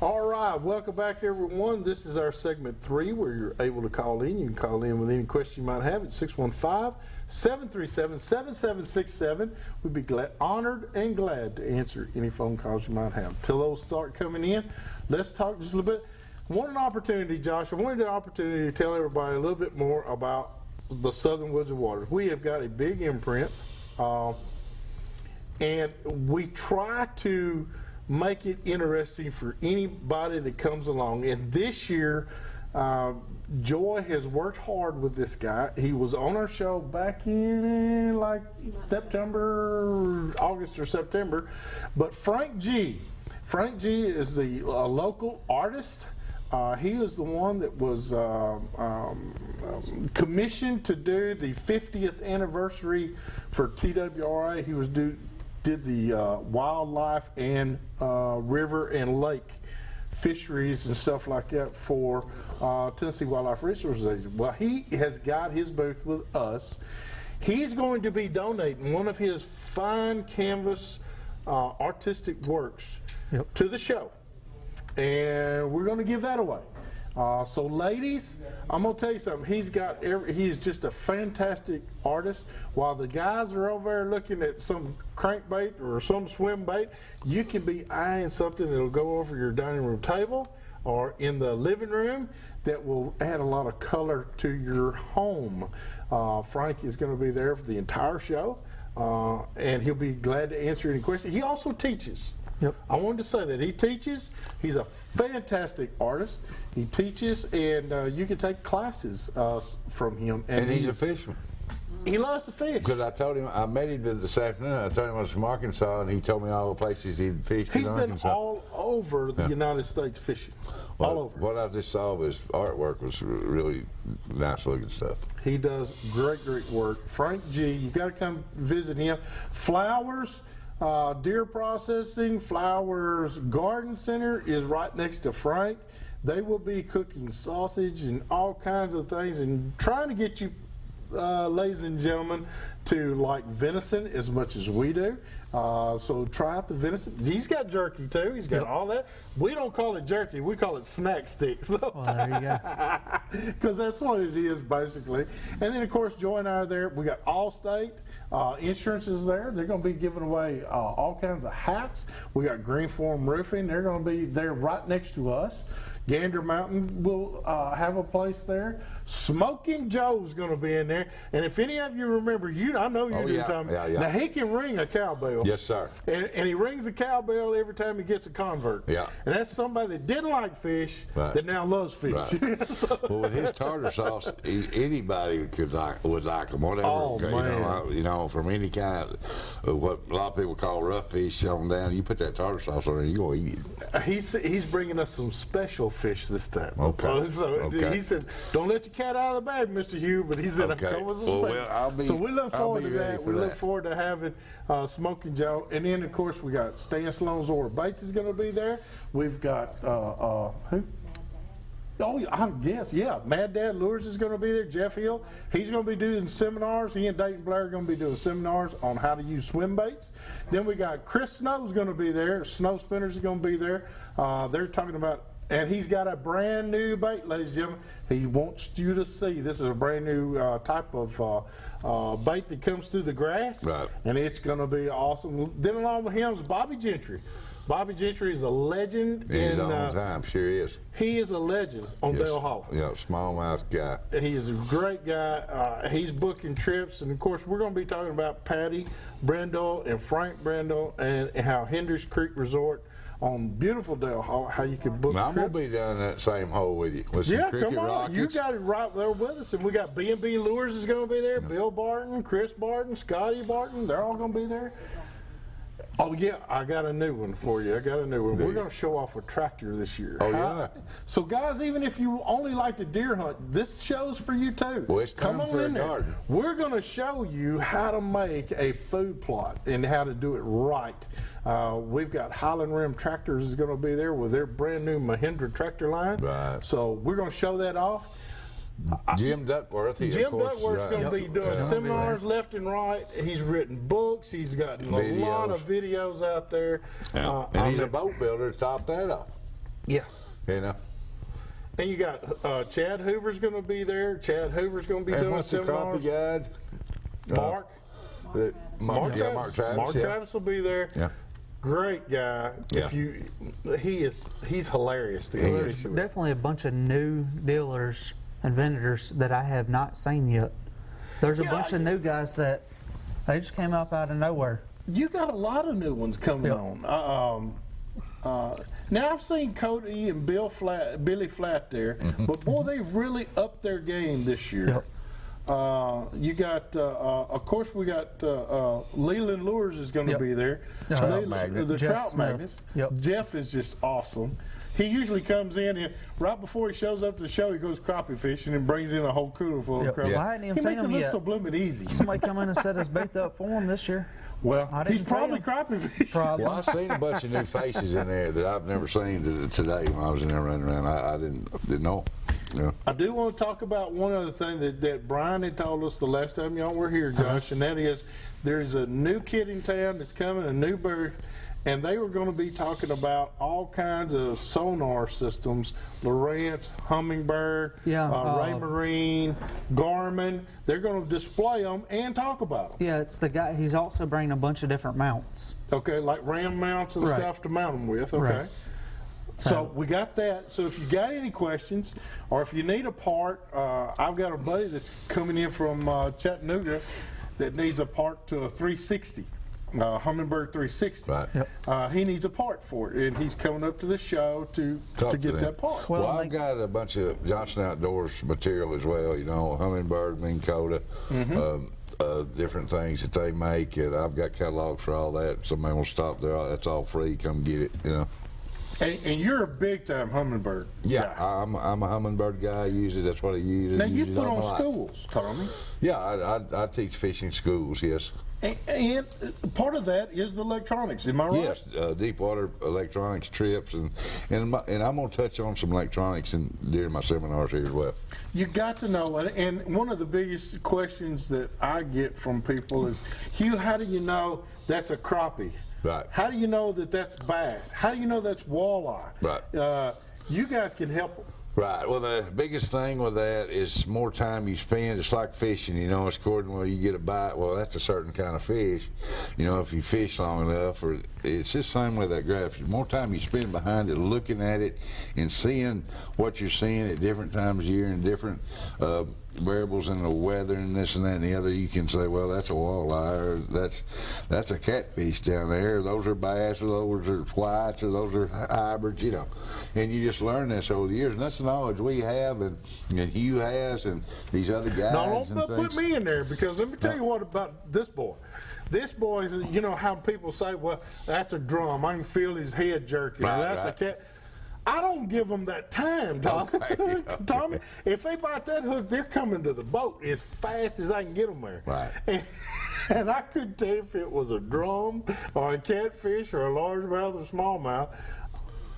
All right, welcome back, everyone. This is our segment 3 where you're able to call in. You can call in with any question you might have at 615-737-7767. We'd be honored and glad to answer any phone calls you might have. Till those start coming in, let's talk just a little bit. I wanted an opportunity, Josh. I wanted the opportunity to tell everybody a little bit more about the Southern Woods and Waters. We have got a big imprint, and we try to make it interesting for anybody that comes along. And this year, Joy has worked hard with this guy. He was on our show back in like September, August or September. But Frank G is the local artist. He was the one that was commissioned to do the 50th anniversary for TWRA. He was did the wildlife and river and lake fisheries and stuff like that for Tennessee Wildlife Resources Agency. Well, he has got his booth with us. He's going to be donating one of his fine canvas artistic works to the show, and we're going to give that away. So ladies, I'm going to tell you something. He's just a fantastic artist. While the guys are over there looking at some crankbait or some swim bait, you can be eyeing something that'll go over your dining room table or in the living room that will add a lot of color to your home. Frank is going to be there for the entire show, and he'll be glad to answer any questions. He also teaches. I wanted to say that he teaches. He's a fantastic artist. He teaches, and you can take classes from him. And he's a fisherman. He loves to fish. Because I told him, I met him this afternoon. I told him I was from Arkansas, and he told me all the places he'd fished in Arkansas. He's been all over the United States fishing. Well, all over. What I just saw of his artwork was really nice looking stuff. He does great work. Frank G, you got to come visit him. Flowers. Deer Processing, Flowers Garden Center is right next to Frank. They will be cooking sausage and all kinds of things and trying to get you, ladies and gentlemen, to like venison as much as we do. So try out the venison. He's got jerky too. He's got all that. We don't call it jerky. We call it snack sticks. Well, there you go. Because that's what it is basically. And then of course Joy and I are there. We got Allstate. Insurance is there. They're going to be giving away all kinds of hats. We got Green Form Roofing. They're going to be there right next to us. Gander Mountain will have a place there. Smoking Joe's going to be in there. And if any of you remember, I know you do, Tommy. Now, he can ring a cowbell. Yes, sir. And he rings a cowbell every time he gets a convert. Yeah. And that's somebody that didn't like fish that now loves fish. Right. Well, with his tartar sauce, anybody would like them. Whatever. Oh, man. You know, from any kind of what a lot of people call rough fish on down, you put that tartar sauce on there, you're going to eat it. He's bringing us some special fish this time. Okay. So he said, don't let the cat out of the bag, Mr. Hugh, but he said, I'm coming with some special. So we look forward to that. We look forward to having Smoking Joe. And then, of course, we got Stan Sloan's Order Bates is going to be there. We've got, who? Oh, I guess, Mad Dad Lures is going to be there. Jeff Hill, he's going to be doing seminars. He and Dayton Blair are going to be doing seminars on how to use swim baits. Then we got Chris Snow's going to be there. Snow Spinners is going to be there. They're talking about, and he's got a brand new bait, ladies and gentlemen. He wants you to see. This is a brand new type of bait that comes through the grass. Right. And it's going to be awesome. Then along with him is Bobby Gentry. Bobby Gentry is a legend. He's on time, sure is. He is a legend on Dale Hall. Yeah, smallmouth guy. He is a great guy. He's booking trips, and of course, we're going to be talking about Patty Brendel and Frank Brendel and how Hendricks Creek Resort on beautiful Dale Hall, how you can book. Now, I'm going to be down that same hole with you. With some come on. rockets. You got it right there with us. And we got B&B Lures is going to be there. Bill Barton, Chris Barton, Scotty Barton. They're all going to be there. Oh, yeah, I got a new one for you. We're going to show off a tractor this year. Oh, yeah. So, guys, even if you only like to deer hunt, this show's for you, too. Well, it's time for a garden. We're going to show you how to make a food plot and how to do it right. We've got Highland Rim Tractors is going to be there with their brand new Mahindra tractor line. Right. So, we're going to show that off. Jim Duckworth. He, Jim of course, Duckworth's going to be doing seminars left and right. He's written books. He's gotten a lot of videos out there. Yeah. And he's a boat builder to top that off. Yeah. You know. And you got Chad Hoover's going to be there. Chad Hoover's going to be And doing what's the seminars. crappie guide? Mark. Mark Travis. Mark Travis will be there. Yeah. Great guy. Yeah. He's hilarious. To There's definitely a bunch of new dealers and vendors that I have not seen yet. There's a bunch of new guys that they just came up out of nowhere. You got a lot of new ones coming on. Now I've seen Cody and Billy Flat there, but boy, they've really upped their game this year. Yep. You got, of course, we got Leland Lures is going to be there. The Jeff Trout Smith. Magnets. Yep. Jeff is just awesome. He usually comes in and right before he shows up to the show, he goes crappie fishing and brings in a whole cooler full of Yep. crappie. Well, I hadn't even He seen makes it him look yet. so blooming easy. Somebody come in and set his booth up for him this year. Well, I didn't he's see probably him. crappie fishing. Probably. Well, I've seen a bunch of new faces in there that I've never seen today when I was in there running around. I didn't know. Yeah. I do want to talk about one other thing that Brian had told us the last time y'all were here, Josh, and that is there's a new kid in town that's coming, a new booth, and they were going to be talking about all kinds of sonar systems, Lowrance, Humminbird, Raymarine, Garmin. They're going to display them and talk about them. Yeah, it's the guy. He's also bringing a bunch of different mounts. Okay, like ram mounts and Right. stuff to mount them with. Okay. Right. So we got that. So if you got any questions or if you need a part, I've got a buddy that's coming in from Chattanooga that needs a part to a 360. Humminbird 360. Right. Yep. He needs a part for it, and he's coming up to the show to get them. that part. Well, Well, I've got a bunch of Johnson Outdoors material as well. You know, Humminbird, Minn Kota, different things that they make, and I've got catalogs for all that. Somebody will stop there. That's all free. Come get it. You know. And you're a big time Humminbird Yeah, guy. I'm a Humminbird guy. I use it. That's what I use. Now you use it put all my on life. schools, Tommy. Yeah, I teach fishing schools. Yes. And part of that is the electronics. Am I right? Yes, deep water electronics trips, and I'm gonna touch on some electronics during my seminars here as well. You got to know, and one of the biggest questions that I get from people is, Hugh, how do you know that's a crappie? Right. How do you know that that's bass? How do you know that's walleye? Right. You guys can help them. Right. Well, the biggest thing with that is more time you spend. It's like fishing, you know. It's according to where you get a bite. Well, that's a certain kind of fish. You know, if you fish long enough, or it's just the same with that graph. The more time you spend behind it, looking at it, and seeing what you're seeing at different times of year and different variables in the weather and this and that and the other, you can say, well, that's a walleye, or that's a catfish down there. Those are bass, or those are whites, or those are hybrids, you know. And you just learn this over the years, and that's the knowledge we have, and Hugh has, and these other guys. No, and don't things. put me in there, because let me tell you what about this boy. This boy is, you know how people say, well, that's a drum. I can feel his head jerking. Right, That's right. a cat. I don't give them that time, Tommy. Okay. Tommy, if they bite that hook, they're coming to the boat as fast as I can get them there. Right. And I couldn't tell if it was a drum or a catfish or a largemouth or smallmouth.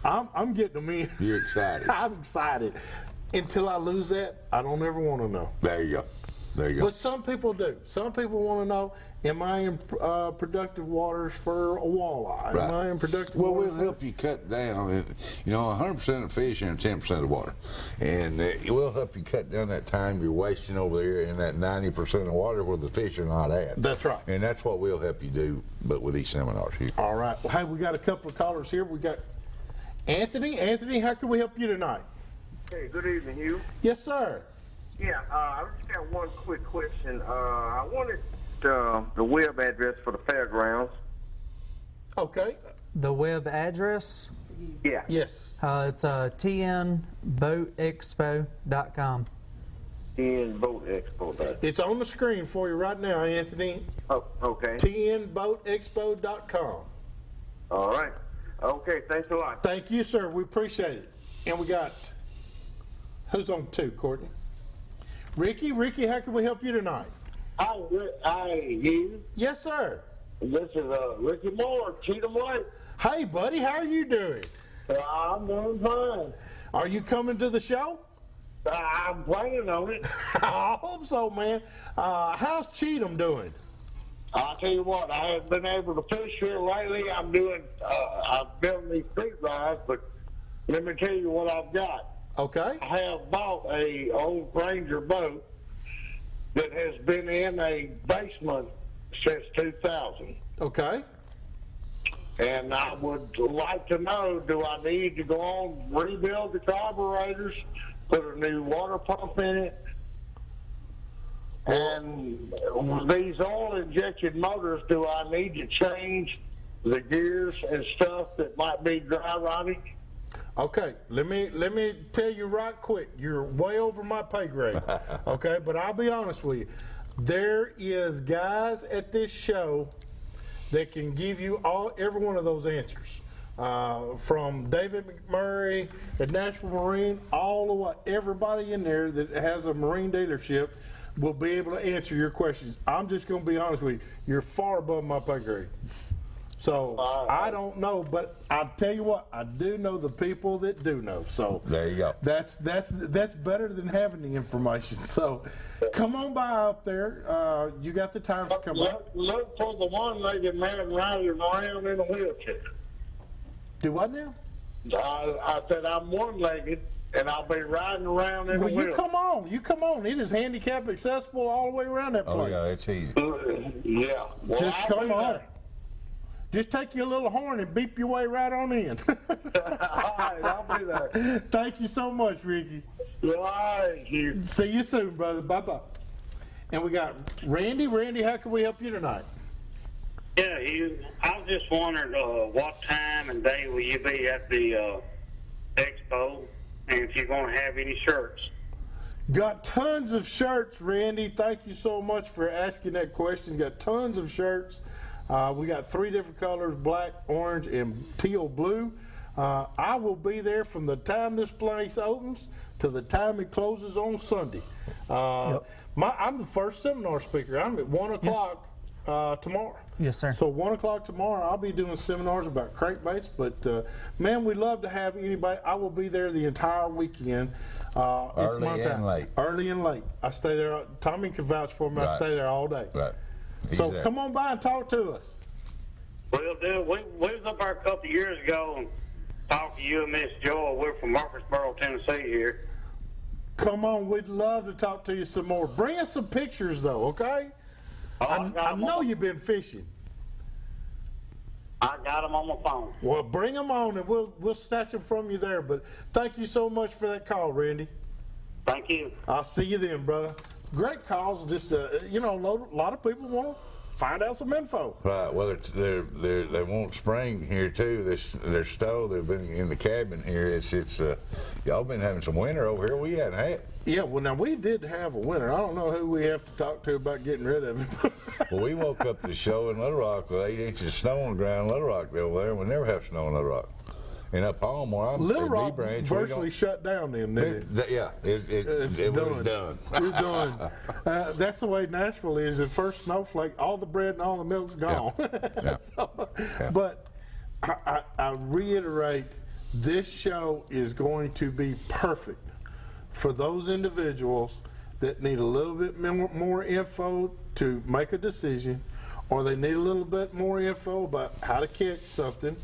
I'm getting them in. You're excited. I'm excited. Until I lose that, I don't ever want to know. There you go. There you go. But some people do. Some people want to know, am I in productive waters for a walleye? Right. Am I in productive Well, waters? we'll help you cut down. You know, 100% of fish and 10% of water, and it will help you cut down that time you're wasting over there in that 90% of water where the fish are not at. That's right. And that's what we'll help you do, but with these seminars here. All right. Well, hey, we got a couple of callers here. We got Anthony. Anthony, how can we help you tonight? Hey, good evening, Hugh. Yes, sir. Yeah, I just got one quick question. I wanted the web address for the fairgrounds. Okay. The web address, Yeah. Yes. it's tnboatexpo.com. In Boat Expo. There. It's on the screen for you right now, Anthony. Oh, okay. tnboatexpo.com. All right. Okay, thanks a lot. Thank you, sir. We appreciate it. And we got, who's on two, Courtney? Ricky. Ricky, how can we help you tonight? Hi, Hugh. Yes, sir. This is Ricky Moore, Cheatham Lake. Hey, buddy, how are you doing? I'm doing fine. Are you coming to the show? I'm planning on it. I hope so, man. How's Cheatham doing? I'll tell you what, I haven't been able to fish here lately. I'm building these creek rides, but let me tell you what I've got. Okay. I have bought a old Ranger boat that has been in a basement since 2000. Okay. And I would like to know, do I need to go on, rebuild the carburetors, put a new water pump in it? And these oil injection motors, do I need to change the gears and stuff that might be dry rotting? Okay, let me tell you right quick. You're way over my pay grade. Okay, but I'll be honest with you. There is guys at this show that can give you every one of those answers. From David McMurray at Nashville Marine, all the way, everybody in there that has a marine dealership will be able to answer your questions. I'm just going to be honest with you. You're far above my pay grade. So I don't know, but I'll tell you what, I do know the people that do know. So There you go. That's better than having the information. So come on by up there. You got the time to come by. Look for the one-legged man riding around in a wheelchair. Do what now? I said I'm one-legged, and I'll be riding around in Well, a you wheelchair. come on. You come on. It is handicap accessible all the way around that Oh place. yeah, it's easy. Yeah. Well, Just I'll come be on. there. Just take your little horn and beep your way right on in. All right, I'll be there. Thank you so much, Ricky. All right, you. See you soon, brother. Bye-bye. And we got Randy. Randy, how can we help you tonight? Yeah, I was just wondering what time and day will you be at the Expo, and if you're going to have any shirts. Got tons of shirts, Randy. Thank you so much for asking that question. Got tons of shirts. We got 3 different colors, black, orange, and teal blue. I will be there from the time this place opens to the time it closes on Sunday. I'm the first seminar speaker. I'm at 1 o'clock tomorrow. Yes, sir. So 1 o'clock tomorrow, I'll be doing seminars about crankbaits. But man, we'd love to have anybody. I will be there the entire weekend. It's Early my time. and late. Early and late. I stay there. Tommy can vouch for me. I Right. stay there all day. Right. So Exactly. come on by and talk to us. We'll do. We was up there a couple of years ago and talked to you and Miss Joy. We're from Murfreesboro, Tennessee here. Come on, we'd love to talk to you some more. Bring us some pictures though, okay? I know you've been fishing. I got them on my phone. Well, bring them on and we'll snatch them from you there. But thank you so much for that call, Randy. Thank you. I'll see you then, brother. Great calls. Just a lot of people want to find out some info. Right. Well, they want spring here too. They're stove. They've been in the cabin here. It's y'all been having some winter over here. We hadn't had. Yeah, well, now we did have a winter. I don't know who we have to talk to about getting rid of it. Well, we woke up to the show in Little Rock with 8 inches of snow on the ground in Little Rock over there. We never have snow in Little Rock. And up home where I'm Little in Rock Branch, virtually shut down then, didn't it? it was done. It's done. That's the way Nashville is. The first snowflake, all the bread and all the milk's gone. Yeah. But I reiterate, this show is going to be perfect for those individuals that need a little bit more info to make a decision, or they need a little bit more info about how to catch something,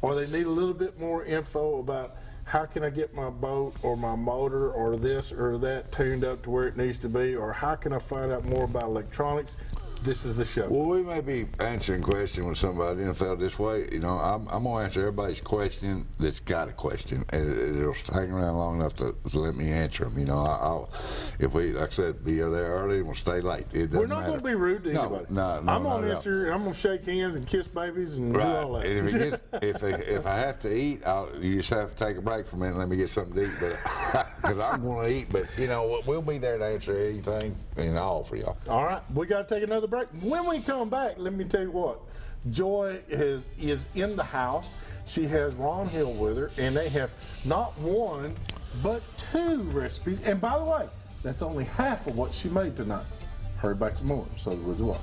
or they need a little bit more info about how can I get my boat or my motor or this or that tuned up to where it needs to be, or how can I find out more about electronics. This is the show. Well, we may be answering a question with somebody, and if they're this way, I'm going to answer everybody's question that's got a question, and it'll hang around long enough to let me answer them. I'll, if we, like I said, be there early, and we'll stay late. It doesn't We're not matter. going to be rude to anybody. No, I'm not going at to all. answer. I'm going to shake hands and kiss babies and Right. do all that. And if I have to eat, you just have to take a break for a minute and let me get something to eat. But because I'm going to eat, but we'll be there to answer anything and all for y'all. All right, we got to take another break. When we come back, let me tell you what. Joy is in the house. She has Ron Hill with her, and they have not one, but 2 recipes. And by the way, that's only half of what she made tonight. Hurry back to more. So was what.